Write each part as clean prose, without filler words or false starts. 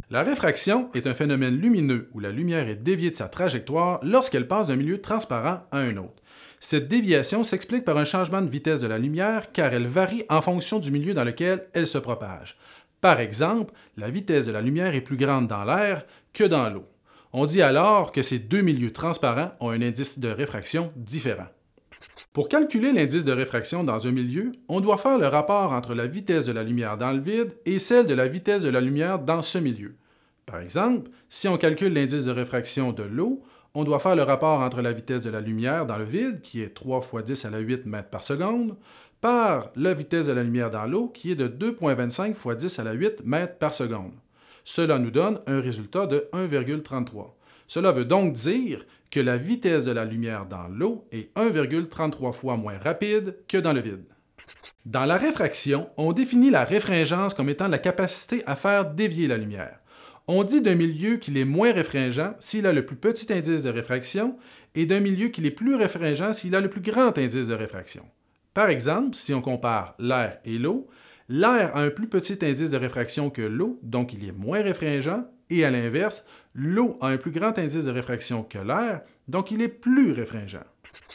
La réfraction est un phénomène lumineux où la lumière est déviée de sa trajectoire lorsqu'elle passe d'un milieu transparent à un autre. Cette déviation s'explique par un changement de vitesse de la lumière car elle varie en fonction du milieu dans lequel elle se propage. Par exemple, la vitesse de la lumière est plus grande dans l'air que dans l'eau. On dit alors que ces deux milieux transparents ont un indice de réfraction différent. Pour calculer l'indice de réfraction dans un milieu, on doit faire le rapport entre la vitesse de la lumière dans le vide et celle de la vitesse de la lumière dans ce milieu. Par exemple, si on calcule l'indice de réfraction de l'eau, on doit faire le rapport entre la vitesse de la lumière dans le vide, qui est 3 fois 10 à la 8 mètres par seconde, par la vitesse de la lumière dans l'eau, qui est de 2,25 fois 10 à la 8 mètres par seconde. Cela nous donne un résultat de 1,33. Cela veut donc dire que la vitesse de la lumière dans l'eau est 1,33 fois moins rapide que dans le vide. Dans la réfraction, on définit la réfringence comme étant la capacité à faire dévier la lumière. On dit d'un milieu qu'il est moins réfringent s'il a le plus petit indice de réfraction et d'un milieu qu'il est plus réfringent s'il a le plus grand indice de réfraction. Par exemple, si on compare l'air et l'eau, l'air a un plus petit indice de réfraction que l'eau, donc il est moins réfringent, et à l'inverse, l'eau a un plus grand indice de réfraction que l'air, donc il est plus réfringent.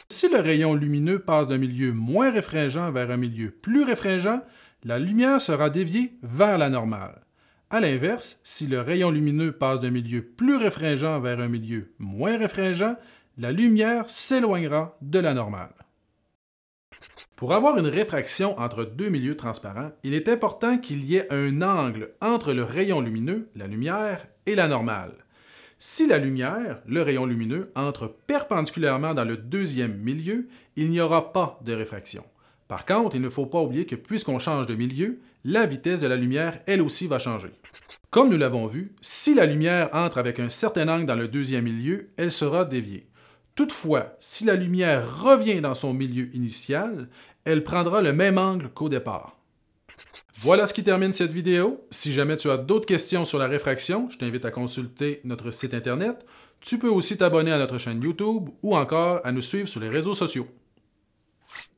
Si le rayon lumineux passe d'un milieu moins réfringent vers un milieu plus réfringent, la lumière sera déviée vers la normale. À l'inverse, si le rayon lumineux passe d'un milieu plus réfringent vers un milieu moins réfringent, la lumière s'éloignera de la normale. Pour avoir une réfraction entre deux milieux transparents, il est important qu'il y ait un angle entre le rayon lumineux, la lumière, et la normale. Si la lumière, le rayon lumineux, entre perpendiculairement dans le deuxième milieu, il n'y aura pas de réfraction. Par contre, il ne faut pas oublier que puisqu'on change de milieu, la vitesse de la lumière, elle aussi, va changer. Comme nous l'avons vu, si la lumière entre avec un certain angle dans le deuxième milieu, elle sera déviée. Toutefois, si la lumière revient dans son milieu initial, elle prendra le même angle qu'au départ. Voilà ce qui termine cette vidéo. Si jamais tu as d'autres questions sur la réfraction, je t'invite à consulter notre site internet. Tu peux aussi t'abonner à notre chaîne YouTube ou encore à nous suivre sur les réseaux sociaux.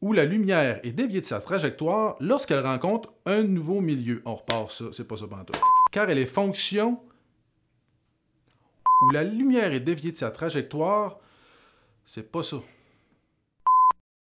Où la lumière est déviée de sa trajectoire lorsqu'elle rencontre un nouveau milieu. On repart ça, c'est pas ça pantoute. Car elle est fonction où la lumière est déviée de sa trajectoire, c'est pas ça.